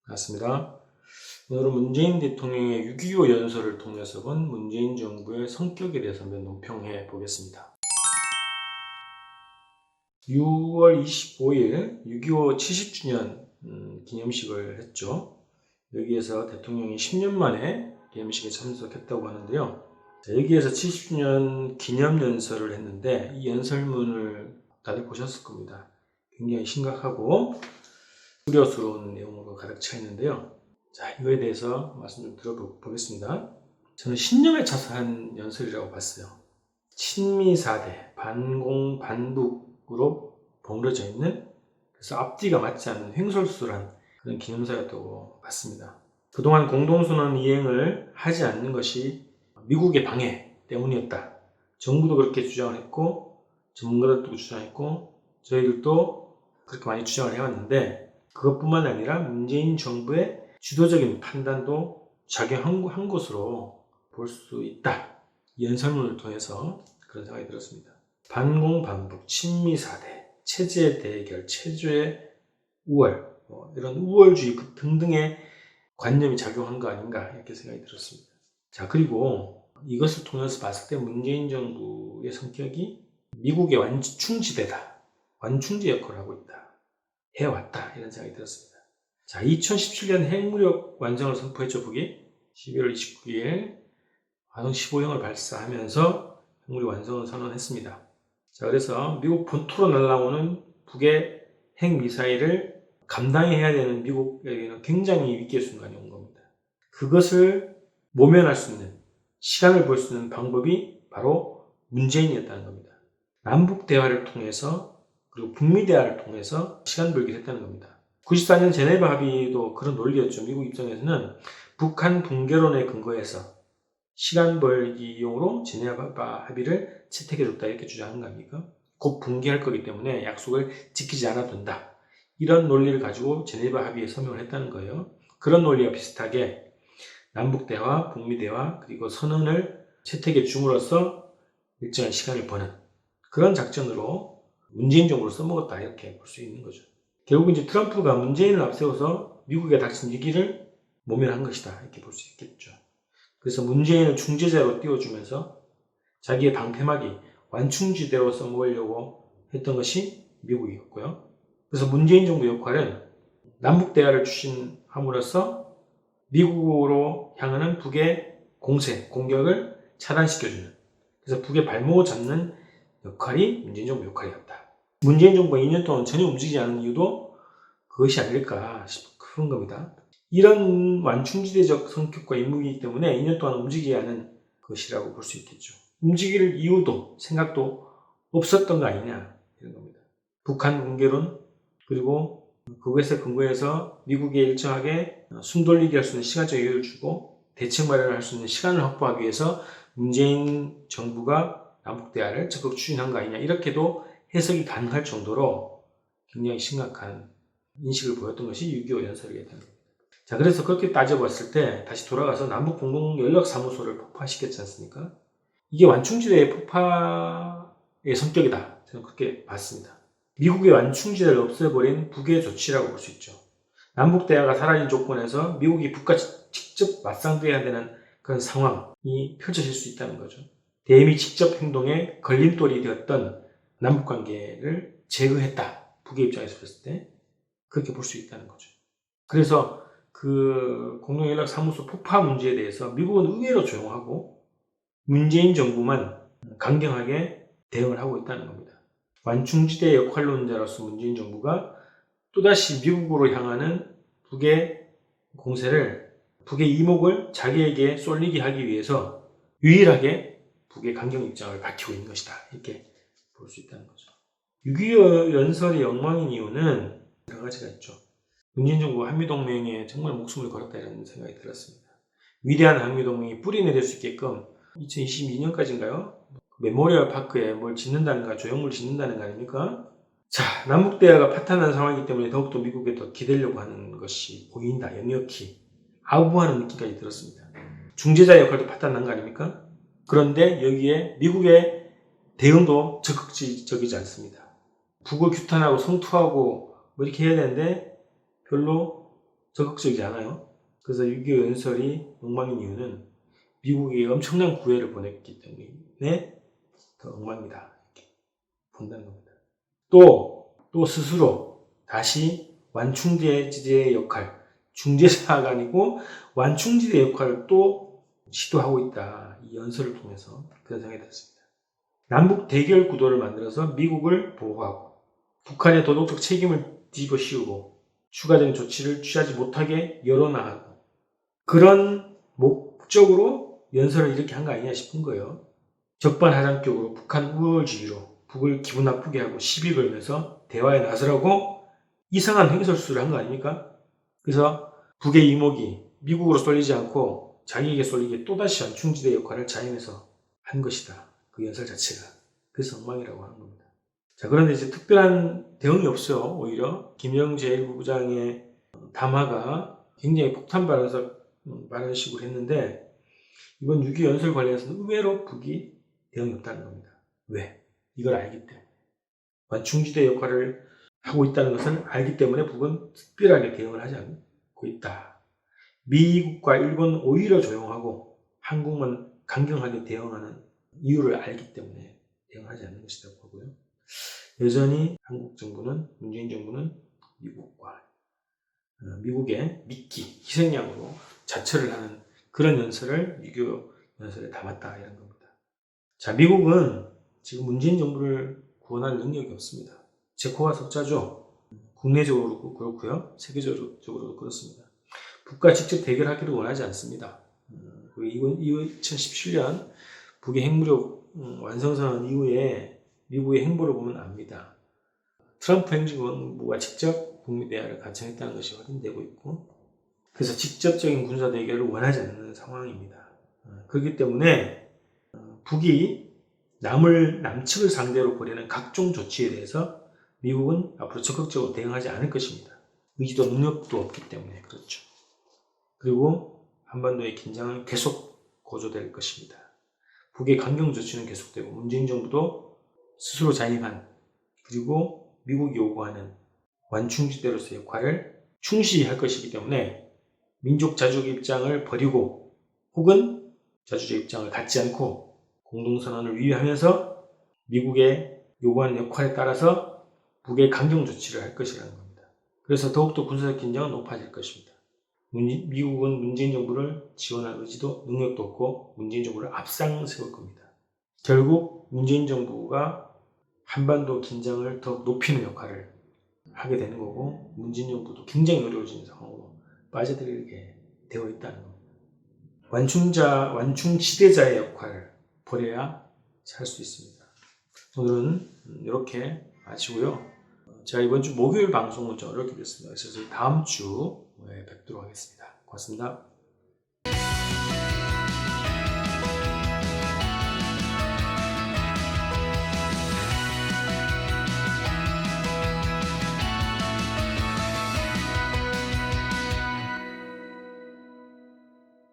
반갑습니다. 오늘은 문재인 대통령의 6.25 연설을 통해서 본 문재인 정부의 성격에 대해서 한번 논평해 보겠습니다. 6월 25일 6.25 70주년 기념식을 했죠. 여기에서 대통령이 10년 만에 기념식에 참석했다고 하는데요. 여기에서 70주년 기념연설을 했는데 이 연설문을 다들 보셨을 겁니다. 굉장히 심각하고 우려스러운 내용으로 가득 차 있는데요. 자, 이거에 대해서 말씀 좀 들어보겠습니다. 저는 신념에 차서 한 연설이라고 봤어요. 친미사대, 반공, 반북으로 버무려져 있는, 그래서 앞뒤가 맞지 않는 횡설수설한 그런 기념사였다고 봤습니다. 그동안 공동선언 이행을 하지 않는 것이 미국의 방해 때문이었다. 정부도 그렇게 주장을 했고, 전문가들도 주장했고, 저희들도 그렇게 많이 주장을 해왔는데, 그것뿐만 아니라 문재인 정부의 주도적인 판단도 작용한 것으로 볼 수 있다. 이 연설문을 통해서 그런 생각이 들었습니다. 반공, 반북, 친미사대, 체제 대결, 체제의 우월, 이런 우월주의 등등의 관념이 작용한 거 아닌가 이렇게 생각이 들었습니다. 자, 그리고 이것을 통해서 봤을 때 문재인 정부의 성격이 미국의 완충지대다. 완충제 역할을 하고 있다. 해왔다. 이런 생각이 들었습니다. 자, 2017년 핵무력 완성을 선포했죠, 북이. 12월 29일 화성 15형을 발사하면서 핵무력 완성을 선언했습니다. 자, 그래서 미국 본토로 날아오는 북의 핵미사일을 감당해야 되는 미국에게는 굉장히 위기의 순간이 온 겁니다. 그것을 모면할 수 있는, 시간을 볼 수 있는 방법이 바로 문재인이었다는 겁니다. 남북 대화를 통해서, 그리고 북미 대화를 통해서 시간 벌기를 했다는 겁니다. 94년 제네바 합의도 그런 논리였죠. 미국 입장에서는 북한 붕괴론에 근거해서 시간 벌기용으로 제네바 합의를 채택해줬다 이렇게 주장한 거 아닙니까? 곧 붕괴할 거기 때문에 약속을 지키지 않아도 된다. 이런 논리를 가지고 제네바 합의에 서명을 했다는 거예요. 그런 논리와 비슷하게 남북 대화, 북미 대화, 그리고 선언을 채택해 줌으로써 일정한 시간을 버는 그런 작전으로 문재인 정부를 써먹었다 이렇게 볼 수 있는 거죠. 결국 이제 트럼프가 문재인을 앞세워서 미국에 닥친 위기를 모면한 것이다 이렇게 볼 수 있겠죠. 그래서 문재인을 중재자로 띄워주면서 자기의 방패막이 완충지대로 써먹으려고 했던 것이 미국이었고요. 그래서 문재인 정부 역할은 남북 대화를 추진함으로써 미국으로 향하는 북의 공세, 공격을 차단시켜주는, 그래서 북의 발목을 잡는 역할이 문재인 정부 역할이었다. 문재인 정부가 2년 동안 전혀 움직이지 않은 이유도 그것이 아닐까 싶은 겁니다. 이런 완충지대적 성격과 임무이기 때문에 2년 동안 움직이지 않은 것이라고 볼 수 있겠죠. 움직일 이유도 생각도 없었던 거 아니냐 이런 겁니다. 북한 붕괴론, 그리고 그것에 근거해서 미국에 일정하게 숨돌리게 할 수 있는 시간적 여유를 주고 대책 마련을 할 수 있는 시간을 확보하기 위해서 문재인 정부가 남북대화를 적극 추진한 거 아니냐 이렇게도 해석이 가능할 정도로 굉장히 심각한 인식을 보였던 것이 6.25 연설이었다는 겁니다. 자, 그래서 그렇게 따져봤을 때 다시 돌아가서 남북공동연락사무소를 폭파시켰지 않습니까? 이게 완충지대의 폭파의 성격이다. 저는 그렇게 봤습니다. 미국의 완충지대를 없애버린 북의 조치라고 볼 수 있죠. 남북대화가 사라진 조건에서 미국이 북과 직접 맞상대해야 되는 그런 상황이 펼쳐질 수 있다는 거죠. 대미 직접 행동에 걸림돌이 되었던 남북관계를 제거했다. 북의 입장에서 봤을 때 그렇게 볼 수 있다는 거죠. 그래서 그 공동연락사무소 폭파 문제에 대해서 미국은 의외로 조용하고 문재인 정부만 강경하게 대응을 하고 있다는 겁니다. 완충지대 역할론자로서 문재인 정부가 또다시 미국으로 향하는 북의 공세를, 북의 이목을 자기에게 쏠리게 하기 위해서 유일하게 북의 강경 입장을 밝히고 있는 것이다. 이렇게 볼 수 있다는 거죠. 6.25 연설이 엉망인 이유는 여러 가지가 있죠. 문재인 정부가 한미동맹에 정말 목숨을 걸었다 이런 생각이 들었습니다. 위대한 한미동맹이 뿌리 내릴 수 있게끔 2022년까지인가요? 메모리얼 파크에 뭘 짓는다는가, 조형물 짓는다는 거 아닙니까? 자, 남북대화가 파탄난 상황이기 때문에 더욱더 미국에 더 기대려고 하는 것이 보인다. 역력히 아부하는 느낌까지 들었습니다. 중재자 역할도 파탄난 거 아닙니까? 그런데 여기에 미국의 대응도 적극적이지 않습니다. 북을 규탄하고 성투하고 뭐 이렇게 해야 되는데 별로 적극적이지 않아요. 그래서 6.25 연설이 엉망인 이유는 미국이 엄청난 구애를 보냈기 때문에 더 엉망이다 이렇게 본다는 겁니다. 또 스스로 다시 완충지대의 역할, 중재자가 아니고 완충지대 역할을 또 시도하고 있다. 이 연설을 통해서 그런 생각이 들었습니다. 남북 대결 구도를 만들어서 미국을 보호하고 북한의 도덕적 책임을 뒤집어 씌우고 추가적인 조치를 취하지 못하게 열어놔하고 그런 목적으로 연설을 이렇게 한 거 아니냐 싶은 거예요. 적반하장격으로 북한 우월주의로 북을 기분 나쁘게 하고 시비 걸면서 대화에 나서라고 이상한 횡설수를 한 거 아닙니까? 그래서 북의 이목이 미국으로 쏠리지 않고 자기에게 쏠리게 또다시 완충지대 역할을 자임해서 한 것이다. 그 연설 자체가. 그래서 엉망이라고 하는 겁니다. 자, 그런데 이제 특별한 대응이 없어요. 오히려 김영 제1부부장의 담화가 굉장히 폭탄 발언식으로 했는데 이번 6.25 연설 관련해서는 의외로 북이 대응이 없다는 겁니다. 왜? 이걸 알기 때문에. 완충지대 역할을 하고 있다는 것을 알기 때문에 북은 특별하게 대응을 하지 않고 있다. 미국과 일본 오히려 조용하고 한국만 강경하게 대응하는 이유를 알기 때문에 대응하지 않는 것이라고 보고요. 여전히 한국 정부는, 문재인 정부는 미국의 미끼, 희생양으로 자처를 하는 그런 연설을 6.25 연설에 담았다 이런 겁니다. 자, 미국은 지금 문재인 정부를 구원할 능력이 없습니다. 제 코가 석자죠. 국내적으로도 그렇고요. 세계적으로도 그렇습니다. 북과 직접 대결하기를 원하지 않습니다. 2017년 북의 핵무력 완성선 이후에 미국의 행보를 보면 압니다. 트럼프 행정부가 직접 북미 대화를 간청했다는 것이 확인되고 있고 그래서 직접적인 군사 대결을 원하지 않는 상황입니다. 그렇기 때문에 북이 남측을 상대로 벌이는 각종 조치에 대해서 미국은 앞으로 적극적으로 대응하지 않을 것입니다. 의지도 능력도 없기 때문에 그렇죠. 그리고 한반도의 긴장은 계속 고조될 것입니다. 북의 강경 조치는 계속되고 문재인 정부도 스스로 자임한 그리고 미국이 요구하는 완충지대로서의 역할을 충실히 할 것이기 때문에 민족 자주적 입장을 버리고 혹은 자주적 입장을 갖지 않고 공동선언을 위배하면서 미국의 요구하는 역할에 따라서 북의 강경 조치를 할 것이라는 겁니다. 그래서 더욱더 군사적 긴장은 높아질 것입니다. 미국은 문재인 정부를 지원할 의지도 능력도 없고 문재인 정부를 앞장 세울 겁니다. 결국 문재인 정부가 한반도 긴장을 더 높이는 역할을 하게 되는 거고 문재인 정부도 굉장히 어려워지는 상황으로 빠져들게 되어 있다는 겁니다. 완충지대자의 역할을 버려야 살 수 있습니다. 오늘은 이렇게 마치고요. 제가 이번 주 목요일 방송은 좀 어렵게 됐습니다. 그래서 다음 주에 뵙도록 하겠습니다. 고맙습니다.